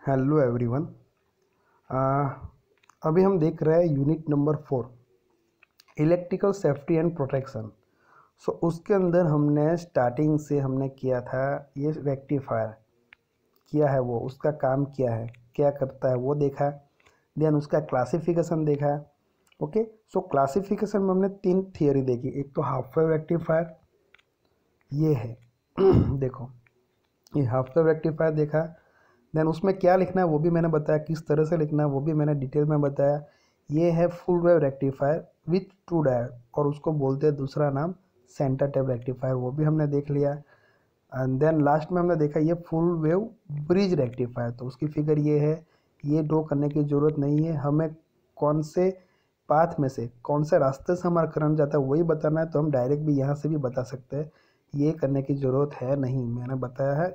Hello everyone. अभी हम देख रहे हैं unit number 4 electrical safety and protection. So उसके अंदर हमने स्टार्टिंग से हमने किया था ये रेक्टिफायर किया है, वो उसका काम किया है, क्या करता है वो देखा। देन उसका क्लासिफिकेशन देखा। ओके, सो क्लासिफिकेशन में हमने 3 थियरी देखी। एक तो हाफ वेव रेक्टिफायर ये है देखो, ये हाफ वेव रेक्टिफायर देखा। देन उसमें क्या लिखना है वो भी मैंने बताया, किस तरह से लिखना है वो भी मैंने डिटेल में बताया। ये है full wave rectifier with two diode, और उसको बोलते हैं दूसरा नाम सेंटर टेप रेक्टिफायर, वो भी हमने देख लिया। एंड देन लास्ट में हमने देखा ये फुल वेव ब्रिज रेक्टिफायर, तो उसकी फिगर ये है। ये ड्रॉ करने की ज़रूरत नहीं है, हमें कौन से पाथ में से, कौन से रास्ते से हमारा करंट जाता है वही बताना है, तो हम डायरेक्ट भी यहाँ से भी बता सकते हैं। ये करने की ज़रूरत है नहीं, मैंने बताया है,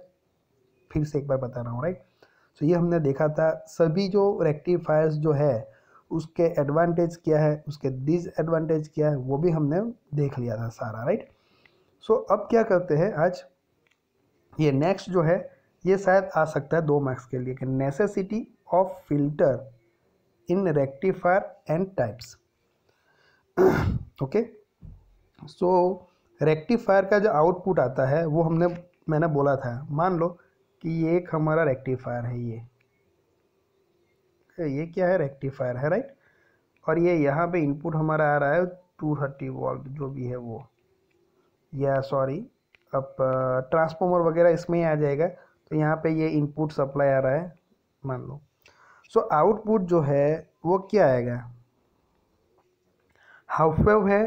फिर से एक बार बता रहा हूँ, राइट। तो ये हमने देखा था। सभी जो रेक्टिफायर्स जो है उसके एडवांटेज क्या है, उसके डिसएडवांटेज क्या है, वो भी हमने देख लिया था सारा, राइट। सो अब क्या करते हैं आज, ये नेक्स्ट जो है ये शायद आ सकता है 2 मार्क्स के लिए कि necessity of filter in rectifier and types. Okay, so rectifier का जो आउटपुट आता है वो मैंने बोला था, मान लो कि ये एक हमारा रेक्टिफायर है, ये क्या है, रेक्टिफायर है, राइट। और ये यहाँ पे इनपुट हमारा आ रहा है 230 वोल्ट जो भी है वो, या सॉरी अब ट्रांसफॉर्मर वगैरह इसमें ही आ जाएगा। तो यहाँ पे ये इनपुट सप्लाई आ रहा है मान लो। सो आउटपुट जो है वो क्या आएगा, हाफ वेव है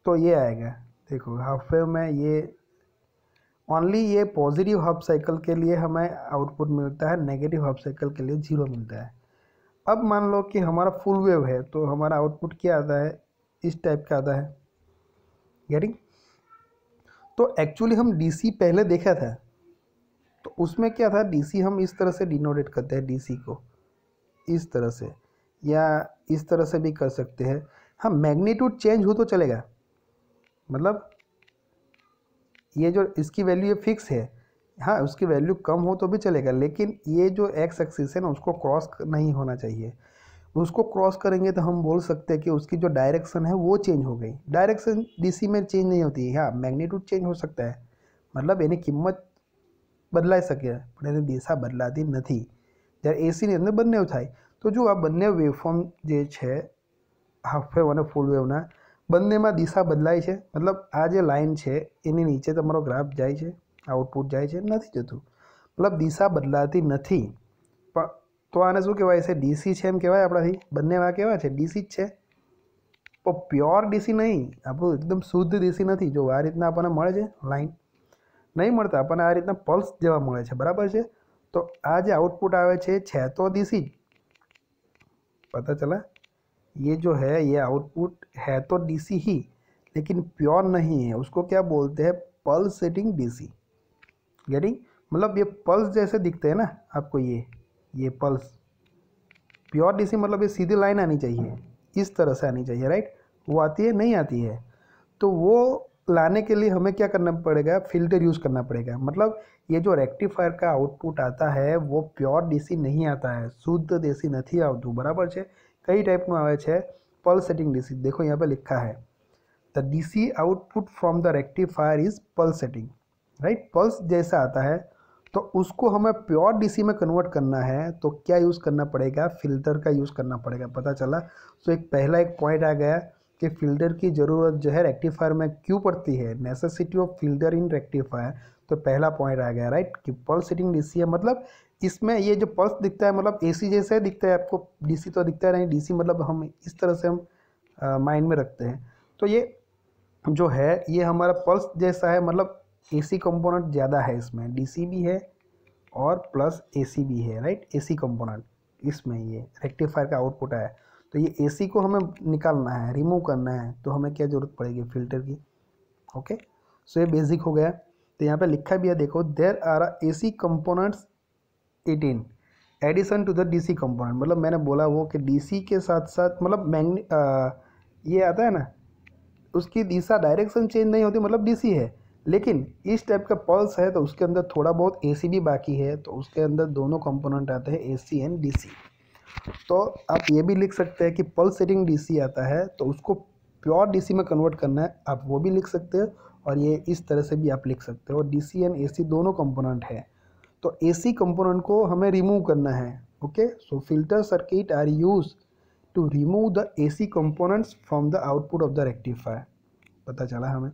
तो ये आएगा। देखो हाफ वेव में ये ओनली ये पॉजिटिव हाफ साइकिल के लिए हमें आउटपुट मिलता है, नेगेटिव हाफ साइकिल के लिए 0 मिलता है। अब मान लो कि हमारा फुल वेव है तो हमारा आउटपुट क्या आता है, इस टाइप का आता है, गेटिंग। तो एक्चुअली हम डीसी पहले देखा था, तो उसमें क्या था, डीसी हम इस तरह से डिनोटेट करते हैं, डीसी को इस तरह से या इस तरह से भी कर सकते हैं। हाँ, मैग्नीट्यूड चेंज हो तो चलेगा, मतलब ये जो इसकी वैल्यू ये फिक्स है, हाँ उसकी वैल्यू कम हो तो भी चलेगा, लेकिन ये जो एक्स एक्सिस है ना उसको क्रॉस नहीं होना चाहिए। उसको क्रॉस करेंगे तो हम बोल सकते हैं कि उसकी जो डायरेक्शन है वो चेंज हो गई। डायरेक्शन डीसी में चेंज नहीं होती है, हाँ मैग्नीट्यूड चेंज हो सकता है, मतलब એની કિંમત બદલાઈ શકે પણ એની દિશા બદલાતી નથી। જ્યારે એસીની અંદર બંને થાય, તો જો આ બંને વેવફોર્મ જે છે હાફ વેવ અને ફૂલ વેવના, બંનેમાં દિશા બદલાય છે, मतलब આ જે લાઇન છે એની નીચે તમારો ગ્રાફ જાય છે, આઉટપુટ જાય છે, નથી જતું, मतलब દિશા બદલાતી નથી। પણ તો આને શું કહેવાય છે, ડીસી છે એમ કહેવાય આપણાથી, બંનેમાં કેવા છે, ડીસી જ છે। પણ પ્યોર ડીસી નહીં, આપણું એકદમ શુદ્ધ ડીસી નથી। જો આ રીતના આપણને મળે છે લાઇન, નહીં મળતા આપણને આ રીતના પલ્સ જેવા મળે છે, બરાબર છે। તો આ જે આઉટપુટ આવે છે તો ડીસી જ, पता चला। ये जो है ये आउटपुट है तो डीसी ही, लेकिन प्योर नहीं है, उसको क्या बोलते हैं, पल्सेटिंग डीसी, गेटिंग। मतलब ये पल्स जैसे दिखते हैं ना आपको, ये पल्स। प्योर डीसी मतलब ये सीधी लाइन आनी चाहिए, इस तरह से आनी चाहिए, राइट। वो आती है, नहीं आती है, तो वो लाने के लिए हमें क्या करना पड़ेगा, फिल्टर यूज़ करना पड़ेगा। मतलब ये जो रेक्टिफायर का आउटपुट आता है वो प्योर डीसी नहीं आता है, शुद्ध देसी नहीं આવતું, બરાબર છે। કઈ ટાઈપનું આવે છે, પલ્સેટિંગ ડીસી। देखो यहाँ पे लिखा है the DC output from the rectifier is pulsating, right. Pulse जैसा आता है, तो उसको हमें प्योर डीसी में कन्वर्ट करना है तो क्या यूज़ करना पड़ेगा, फिल्टर का यूज़ करना पड़ेगा, पता चला। तो एक पहला एक पॉइंट आ गया कि फिल्टर की ज़रूरत जो है रेक्टिफायर में क्यों पड़ती है, necessity of filter in rectifier. तो पहला पॉइंट आ गया, राइट, कि पल्सेटिंग डीसी है, मतलब इसमें ये जो पल्स दिखता है मतलब एसी जैसे दिखता है आपको, डीसी तो दिखता है नहीं, डीसी मतलब हम इस तरह से हम माइंड में रखते हैं। तो ये जो है ये हमारा पल्स जैसा है, मतलब एसी कंपोनेंट ज़्यादा है इसमें, डीसी भी है और प्लस एसी भी है, राइट। एसी कंपोनेंट इसमें ये रेक्टिफायर का आउटपुट है, तो ये एसी को हमें निकालना है, रिमूव करना है, तो हमें क्या ज़रूरत पड़ेगी, फिल्टर की। ओके, सो ये बेसिक हो गया। तो यहाँ पे लिखा भी है, देखो there are AC components 18 addition to the DC component. मतलब मैंने बोला वो कि डीसी के साथ साथ मतलब ये आता है ना, उसकी दिशा डायरेक्शन चेंज नहीं होती, मतलब डीसी है, लेकिन इस टाइप का पल्स है तो उसके अंदर थोड़ा बहुत एसी भी बाकी है, तो उसके अंदर दोनों कंपोनेंट आते हैं, एसी एंड डीसी। तो आप ये भी लिख सकते हैं कि पल्स सेटिंग डीसी आता है तो उसको प्योर डीसी में कन्वर्ट करना है, आप वो भी लिख सकते हो। और ये इस तरह से भी आप लिख सकते हो, डीसी एंड एसी दोनों कंपोनेंट है। तो एसी कंपोनेंट को हमें रिमूव करना है। Okay, so filter circuit are use to remove the AC components from the output of the rectifier. पता चला हमें।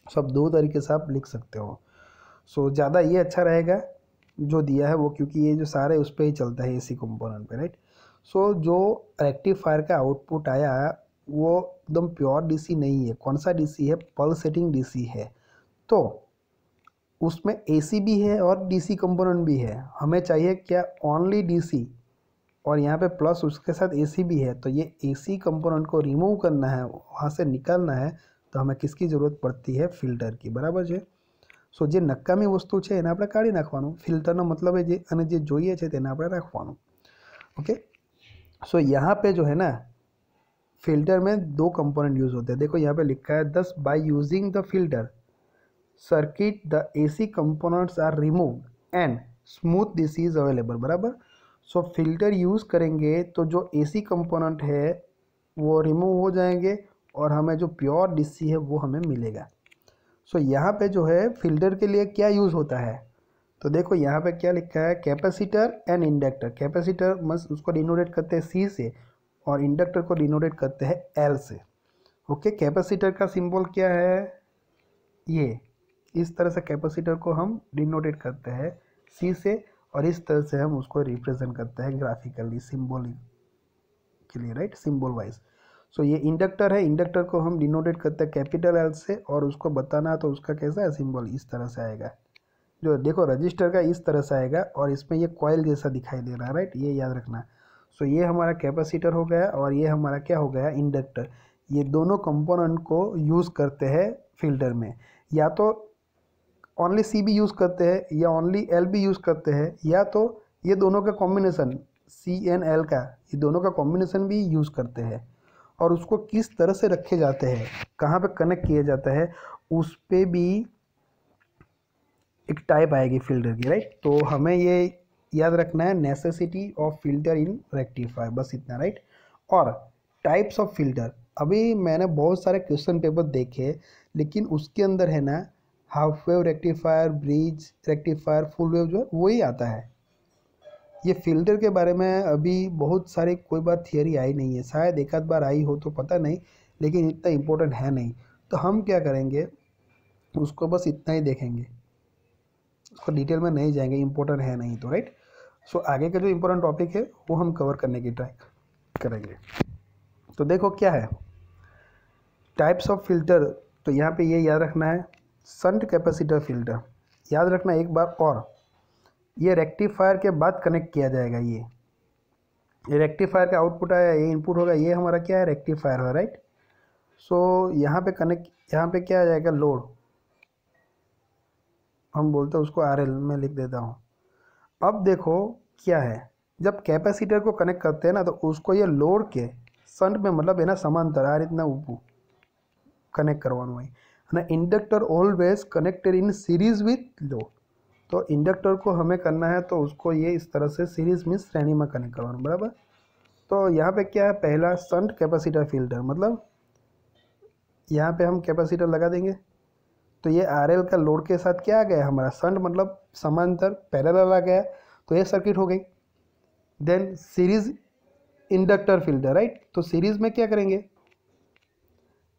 सब दो तरीके से आप लिख सकते हो। सो ज़्यादा ये अच्छा रहेगा जो दिया है वो, क्योंकि ये जो सारे उस पर ही चलता है एसी कंपोनेंट पे, राइट। सो जो रेक्टिफायर का आउटपुट आया वो एकदम प्योर डीसी नहीं है। कौन सा डीसी है? पल्स सेटिंग डीसी है। तो उसमें एसी भी है और डीसी कंपोनेंट भी है। हमें चाहिए क्या? ओनली डीसी, और यहाँ पे प्लस उसके साथ एसी भी है। तो ये एसी कंपोनेंट को रिमूव करना है, वहाँ से निकालना है, तो हमें किसकी ज़रूरत पड़ती है? फिल्टर की, बराबर છે। સો જે નકામી વસ્તુ છે એને આપણે કાઢી નાખવાનું। ફિલ્ટરનો મતલબ है અને જે જોઈએ છે તેને આપણે રાખવાનું। ओके, सो यहाँ पे जो है ना, फिल्टर में दो कंपोनेंट यूज़ होते हैं। देखो यहाँ पे लिखा है, thus by using the filter circuit the AC components are remove and smooth DC is available, बराबर। सो फिल्टर यूज़ करेंगे तो जो एसी कंपोनेंट है वो रिमूव हो जाएंगे और हमें जो प्योर डीसी है वो हमें मिलेगा। सो यहाँ पे जो है फिल्टर के लिए क्या यूज़ होता है, तो देखो यहाँ पे क्या लिखा है, कैपेसिटर एंड इंडक्टर। कैपेसिटर मस्त उसको डिनोटेट करते हैं सी से, और इंडक्टर को डिनोटेट करते हैं एल से। ओके, कैपेसिटर का सिंबल क्या है? ये इस तरह से कैपेसिटर को हम डिनोटेट करते हैं सी से, और इस तरह से हम उसको रिप्रेजेंट करते हैं ग्राफिकली, सिम्बॉलिक के लिए, राइट, सिंबल वाइज। सो ये इंडक्टर है, इंडक्टर को हम डिनोटेट करते हैं कैपिटल एल से, और उसको बताना तो उसका कैसा है सिंबल, इस तरह से आएगा। जो देखो रजिस्टर का इस तरह से आएगा, और इसमें ये कॉइल जैसा दिखाई दे रहा है, राइट, ये याद रखना। सो ये हमारा कैपेसिटर हो गया, और ये हमारा क्या हो गया? इंडक्टर। ये दोनों कंपोनेंट को यूज़ करते हैं फिल्टर में। या तो ओनली सी भी यूज़ करते हैं, या ओनली एल भी यूज़ करते हैं, या तो ये दोनों का कॉम्बिनेशन, सी एन एल का, ये दोनों का कॉम्बिनेशन भी यूज़ करते हैं। और उसको किस तरह से रखे जाते हैं, कहाँ पे कनेक्ट किया जाता है, उस पर भी एक टाइप आएगी फिल्टर की, राइट। तो हमें ये याद रखना है, necessity of filter in rectifier, बस इतना, राइट। और टाइप्स ऑफ फिल्टर, अभी मैंने बहुत सारे क्वेश्चन पेपर देखे, लेकिन उसके अंदर है ना, half wave rectifier, bridge rectifier, full wave जो है वही आता है। ये फिल्टर के बारे में अभी बहुत सारे कोई बार थियरी आई नहीं है, शायद एक आध बार आई हो तो पता नहीं, लेकिन इतना इम्पोर्टेंट है नहीं। तो हम क्या करेंगे, उसको बस इतना ही देखेंगे, उसको डिटेल में नहीं जाएंगे, इम्पोर्टेंट है नहीं तो, राइट। सो आगे का जो इम्पोर्टेंट टॉपिक है वो हम कवर करने की ट्राई करेंगे। तो देखो क्या है टाइप्स ऑफ फिल्टर, तो यहाँ पे ये याद रखना है, शंट कैपेसिटर फिल्टर याद रखना एक बार। और ये रेक्टिफायर के बाद कनेक्ट किया जाएगा। ये रेक्टिफायर का आउटपुट आया, ये इनपुट होगा, ये हमारा क्या है? रेक्टिफायर है, राइट। सो यहाँ पे कनेक्ट, यहाँ पे क्या आ जाएगा? लोड, हम बोलते हैं उसको RL में लिख देता हूँ। अब देखो क्या है, जब कैपेसिटर को कनेक्ट करते हैं ना, तो उसको ये लोड के शंट में, मतलब है ना समांतर आ इतना ऊपर कनेक्ट करवाना है ना। Inductor always connected in series with load, तो इंडक्टर को हमें करना है तो उसको ये इस तरह से सीरीज में श्रेणी में कनेक्ट करवाना, बराबर। तो यहाँ पे क्या है? पहला शंट कैपेसिटर फिल्टर, मतलब यहाँ पे हम कैपेसिटर लगा देंगे, तो ये RL का लोड के साथ क्या आ गया हमारा? शंट मतलब समांतर, पैरेलल आ गया, तो ये सर्किट हो गई। Then series inductor filter, right. तो सीरीज में क्या करेंगे?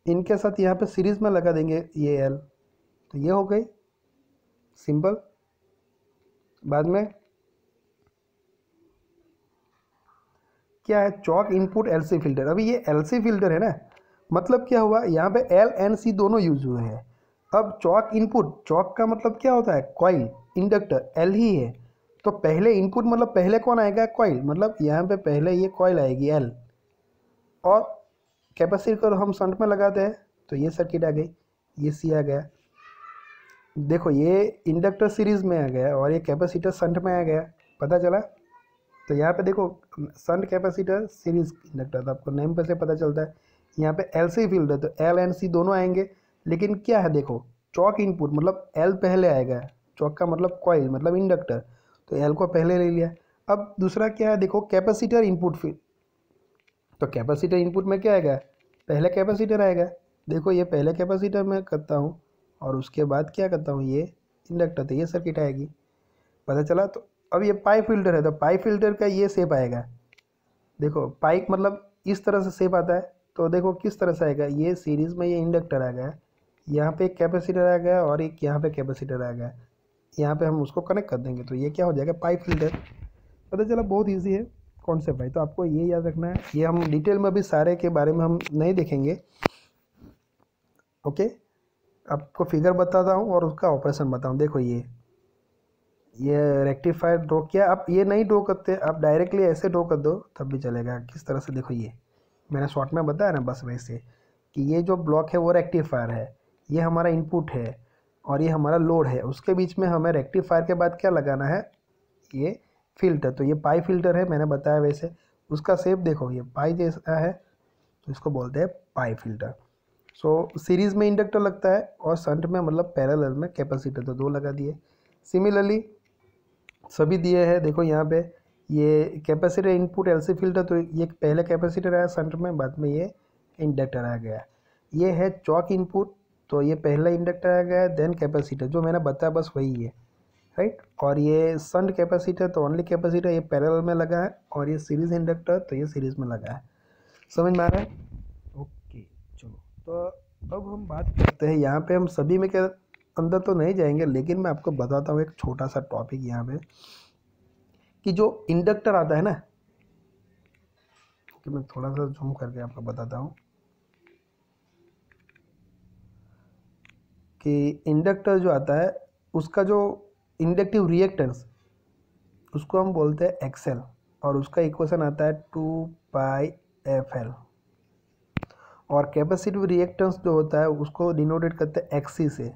इनके साथ यहाँ पे सीरीज में लगा देंगे ये L, तो ये हो गई सिंपल। बाद में क्या है? Chalk input LC filter. अभी ये LC फिल्टर है ना, मतलब क्या हुआ, यहाँ पे L and C दोनों यूज हुए हैं। अब चॉक इनपुट, चॉक का मतलब क्या होता है? कॉइल, इंडक्टर L ही है, तो पहले इनपुट मतलब पहले कौन आएगा? कॉइल, मतलब यहाँ पे पहले ये कॉइल आएगी L, और कैपेसिटर को हम शंट में लगाते हैं तो ये सर्किट आ गई, ये C आ गया। देखो ये इंडक्टर सीरीज में आ गया और ये कैपेसिटर शंट में आ गया, पता चला। तो यहाँ पे देखो शंट कैपेसिटर सीरीज इंडक्टर, तो आपको नेम पे से पता चलता है। यहाँ पे LC फील्ड है तो L and C दोनों आएंगे, लेकिन क्या है देखो, चौक इनपुट मतलब एल पहले आएगा, चौक का मतलब कॉइल मतलब इंडक्टर, तो एल को पहले ले लिया। अब दूसरा क्या है देखो, कैपेसिटर इनपुट फिर, तो कैपेसिटर इनपुट में क्या आएगा, पहले कैपेसिटर आएगा। देखो ये पहले कैपेसिटर में करता हूँ और उसके बाद क्या करता हूँ, ये इंडक्टर, तो ये सर्किट आएगी, पता चला। तो अब ये पाई फिल्टर है, तो पाई फिल्टर का ये शेप आएगा। देखो पाइप मतलब इस तरह से शेप आता है, तो देखो किस तरह से आएगा, ये सीरीज में ये इंडक्टर आ गया, यहाँ पे एक कैपेसिटर आ गया और एक यहाँ पे कैपेसिटर आ गया, यहाँ पे हम उसको कनेक्ट कर देंगे, तो ये क्या हो जाएगा, पाइप फिल्टर। पता चला, बहुत ईजी है कॉन्सेप्ट भाई, तो आपको ये याद रखना है। ये हम डिटेल में अभी सारे के बारे में हम नहीं देखेंगे, ओके। आपको फिगर बताता हूँ और उसका ऑपरेशन बताऊँ। देखो ये रेक्टिफायर ड्रॉ किया, आप ये नहीं ड्रॉ करते, आप डायरेक्टली ऐसे ड्रॉ कर दो तब भी चलेगा। किस तरह से, देखो ये मैंने शॉर्ट में बताया ना, बस वैसे कि ये जो ब्लॉक है वो रेक्टिफायर है, ये हमारा इनपुट है और ये हमारा लोड है, उसके बीच में हमें रेक्टिफायर के बाद क्या लगाना है, ये फिल्टर। तो ये पाई फिल्टर है, मैंने बताया वैसे। उसका शेप देखो ये पाई जैसा है, तो इसको बोलते हैं पाई फिल्टर। सो सीरीज़ में इंडक्टर लगता है और शंट में मतलब पैरेलल में कैपेसिटर, तो दो लगा दिए। सिमिलरली सभी दिए हैं, देखो यहाँ पे ये कैपेसिटर इनपुट एलसी फिल्टर, तो ये पहले कैपेसिटर आया शंट में, बाद में ये इंडक्टर आ गया। ये है चौक इनपुट, तो ये पहला इंडक्टर आ गया, देन कैपेसिटर, जो मैंने बताया बस वही है, राइट। और ये शंट कैपेसिटर, तो ओनली कैपेसिटर ये पैरेलल में लगा है, और ये सीरीज इंडक्टर तो ये सीरीज में लगा है। समझ में आ रहा है, ओके। चलो तो अब हम बात करते हैं, यहाँ पे हम सभी में क्या अंदर तो नहीं जाएंगे, लेकिन मैं आपको बताता हूँ एक छोटा सा टॉपिक यहाँ पे, कि जो इंडक्टर आता है ना, कि मैं थोड़ा सा जूम करके आपको बताता हूँ कि इंडक्टर जो आता है उसका जो इंडक्टिव रिएक्टेंस, उसको हम बोलते हैं एक्सएल, और उसका इक्वेशन आता है 2πfl। और कैपेसिटिव रिएक्टेंस जो होता है उसको डिनोटेट करते हैं एक्सी से,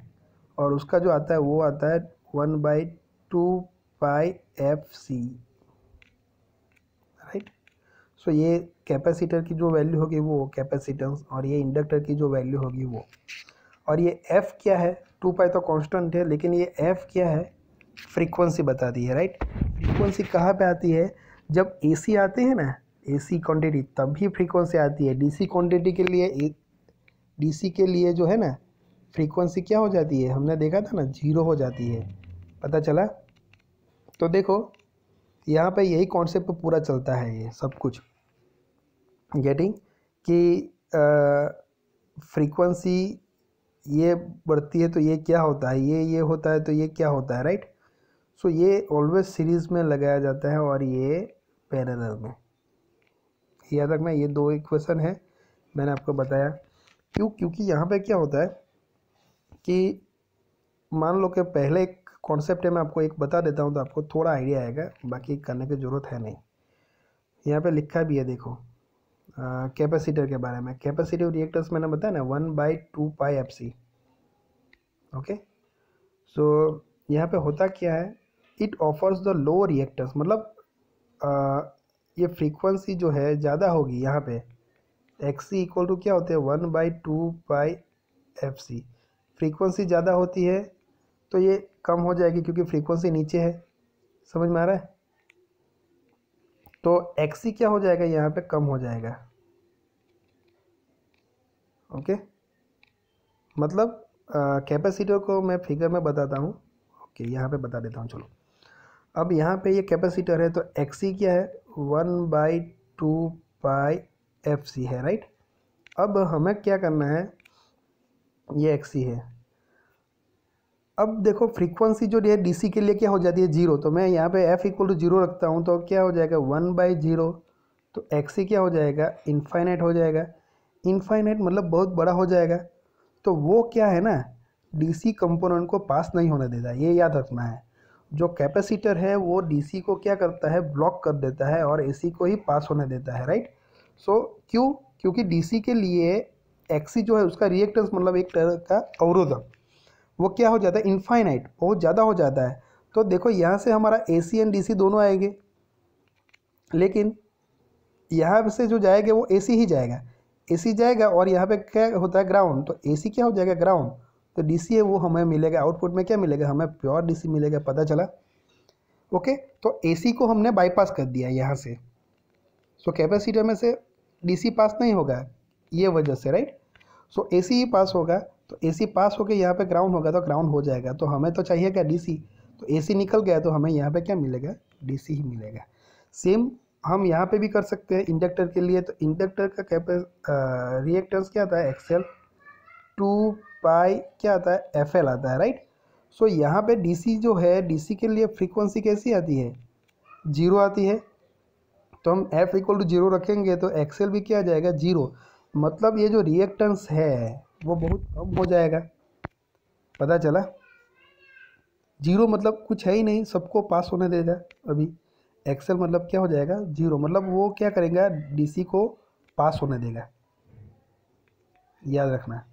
और उसका जो आता है वो आता है 1/2πfc, राइट। सो ये कैपेसिटर की जो वैल्यू होगी वो कैपेसिटेंस, और ये इंडक्टर की जो वैल्यू होगी वो। और ये एफ क्या है, 2π तो कांस्टेंट है, लेकिन ये एफ क्या है, फ्रीक्वेंसी बताती है, राइट। फ्रीक्वेंसी कहाँ पे आती है, जब एसी आते हैं ना, एसी क्वांटिटी, तभी फ्रीक्वेंसी आती है। डीसी क्वांटिटी के लिए, डीसी के लिए जो है ना, फ्रीक्वेंसी क्या हो जाती है, हमने देखा था ना, 0 हो जाती है, पता चला। तो देखो यहाँ पे यही कॉन्सेप्ट पूरा चलता है, ये सब कुछ गेटिंग कि फ्रीक्वेंसी ये बढ़ती है तो ये क्या होता है, ये होता है तो ये क्या होता है, राइट। सो ये ऑलवेज सीरीज में लगाया जाता है और ये पैरेलल में, याद रखना। ये दो इक्वेशन है, मैंने आपको बताया क्यों, क्योंकि यहाँ पे क्या होता है कि मान लो कि पहले एक कॉन्सेप्ट है, मैं आपको एक बता देता हूँ तो आपको थोड़ा आइडिया आएगा, बाकी करने की ज़रूरत है नहीं। यहाँ पे लिखा भी है, देखो कैपेसिटर के बारे में। कैपेसिटिव रिएक्टर्स मैंने बताया ना, 1/2πfc, ओके। सो यहाँ पे होता क्या है, it offers the low reactors, मतलब ये फ्रीक्वेंसी जो है ज़्यादा होगी यहाँ पे, एक्सी इक्वल टू क्या होते हैं, 1/2πfc। फ्रीक्वेंसी ज़्यादा होती है तो ये कम हो जाएगी क्योंकि फ्रीक्वेंसी नीचे है, समझ में आ रहा है। तो एक्सी क्या हो जाएगा, यहाँ पे कम हो जाएगा, ओके। मतलब कैपेसिटर को मैं फिगर में बताता हूँ, ओके, यहाँ पे बता देता हूँ। चलो अब यहाँ पे ये कैपेसिटर है, तो एक्सी क्या है, 1/2πfc है, राइट। अब हमें क्या करना है, ये एक्सी है। अब देखो फ्रीक्वेंसी जो है डीसी के लिए क्या हो जाती है, 0, तो मैं यहाँ पे f इक्वल टू 0 रखता हूँ, तो क्या हो जाएगा 1/0, तो एक्सी क्या हो जाएगा, इनफाइनाइट हो जाएगा। इनफाइनाइट मतलब बहुत बड़ा हो जाएगा, तो वो क्या है ना, डीसी कंपोनेंट को पास नहीं होने देता, ये याद रखना है। जो कैपेसिटर है वो डीसी को क्या करता है, ब्लॉक कर देता है और एसी को ही पास होने देता है, राइट। सो क्यों, क्योंकि डीसी के लिए एक्सी जो है उसका रिएक्टेंस मतलब एक तरह का अवरोधक, वो क्या हो जाता है, इनफाइनाइट, बहुत ज़्यादा हो जाता है। तो देखो यहाँ से हमारा एसी एंड डीसी दोनों आएंगे, लेकिन यहाँ से जो जाएगा वो एसी ही जाएगा, एसी जाएगा, और यहाँ पे क्या होता है, ग्राउंड, तो एसी क्या हो जाएगा, ग्राउंड। तो डीसी है वो हमें मिलेगा, आउटपुट में क्या मिलेगा, हमें प्योर डीसी मिलेगा। पता चला? ओके, तो एसी को हमने बाईपास कर दिया यहाँ से। सो कैपेसिटर में से डीसी पास नहीं होगा ये वजह से, राइट। सो एसी ही पास होगा, तो एसी पास होकर यहाँ पे ग्राउंड होगा तो ग्राउंड हो जाएगा। तो हमें तो चाहिए क्या, डीसी। तो एसी निकल गया तो हमें यहाँ पे क्या मिलेगा, डीसी ही मिलेगा। सेम हम यहाँ पे भी कर सकते हैं इंडक्टर के लिए। तो इंडक्टर का रिएक्टेंस क्या आता है, एक्सएल 2 पाई क्या आता है, एफएल आता है, राइट। सो यहाँ पे डीसी जो है, डीसी के लिए फ्रीक्वेंसी कैसी आती है, 0 आती है। तो हम F इक्वल टू 0 रखेंगे तो एक्सएल भी क्या आ जाएगा, 0। मतलब ये जो रिएक्टेंस है वो बहुत कम हो जाएगा। पता चला? 0 मतलब कुछ है ही नहीं, सबको पास होने देगा। अभी एक्सएल मतलब क्या हो जाएगा, 0। मतलब वो क्या करेगा, डीसी को पास होने देगा। याद रखना,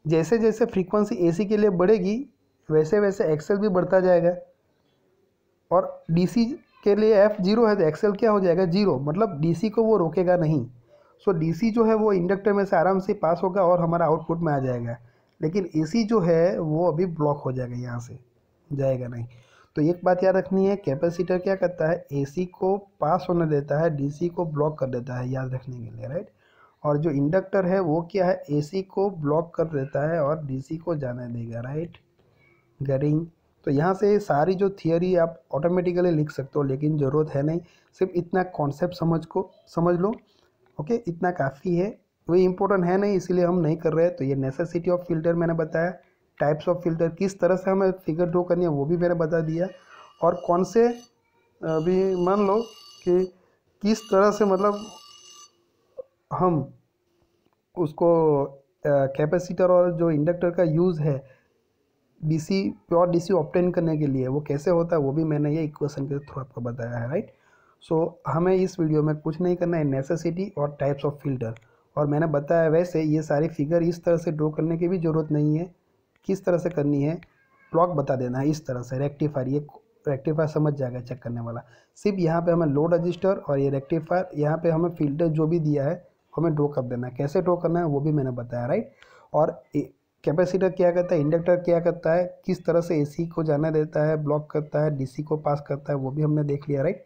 जैसे जैसे फ्रीक्वेंसी एसी के लिए बढ़ेगी वैसे वैसे एक्सएल भी बढ़ता जाएगा। और डीसी के लिए एफ 0 है तो एक्सएल क्या हो जाएगा, 0। मतलब डीसी को वो रोकेगा नहीं। सो डीसी जो है वो इंडक्टर में से आराम से पास होगा और हमारा आउटपुट में आ जाएगा। लेकिन एसी जो है वो अभी ब्लॉक हो जाएगा, यहाँ से जाएगा नहीं। तो एक बात याद रखनी है, कैपेसिटर क्या करता है, एसी को पास होने देता है, डीसी को ब्लॉक कर देता है, याद रखने के लिए, राइट। और जो इंडक्टर है वो क्या है, एसी को ब्लॉक कर देता है और डीसी को जाने देगा, राइट। गेटिंग? तो यहाँ से सारी जो थियरी आप ऑटोमेटिकली लिख सकते हो, लेकिन ज़रूरत है नहीं, सिर्फ इतना कॉन्सेप्ट समझ लो। ओके, इतना काफ़ी है, वही इंपॉर्टेंट है नहीं, इसीलिए हम नहीं कर रहे हैं। तो ये नेसेसिटी ऑफ फिल्टर मैंने बताया, टाइप्स ऑफ फिल्टर, किस तरह से हमें फिगर ड्रॉ करनी है वो भी मैंने बता दिया। और कौन से अभी मान लो कि किस तरह से मतलब हम उसको कैपेसिटर और जो इंडक्टर का यूज़ है डीसी, प्योर डीसी ऑब्टेन करने के लिए वो कैसे होता है वो भी मैंने ये इक्वेशन के थ्रू आपको बताया है, राइट। सो हमें इस वीडियो में कुछ नहीं करना है, नेसेसिटी और टाइप्स ऑफ फिल्टर। और मैंने बताया वैसे ये सारी फिगर इस तरह से ड्रॉ करने की भी ज़रूरत नहीं है। किस तरह से करनी है, ब्लॉक बता देना है इस तरह से, रेक्टिफायर, ये रेक्टिफायर समझ जाएगा चेक करने वाला। सिर्फ यहाँ पे हमें लोड रजिस्टर और ये रेक्टिफायर, यहाँ पे हमें फिल्टर जो भी दिया है हमें ड्रॉ कर देना है। कैसे ड्रॉ करना है वो भी मैंने बताया, राइट। और कैपेसिटर क्या करता है, इंडक्टर क्या करता है, किस तरह से एसी को जाने देता है, ब्लॉक करता है, डीसी को पास करता है, वो भी हमने देख लिया, राइट।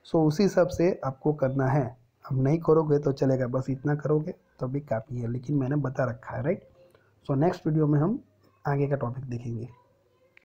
सो उसी हिसाब से आपको करना है। अब नहीं करोगे तो चलेगा, बस इतना करोगे तो भी काफ़ी है, लेकिन मैंने बता रखा है, राइट। सो नेक्स्ट वीडियो में हम आगे का टॉपिक देखेंगे।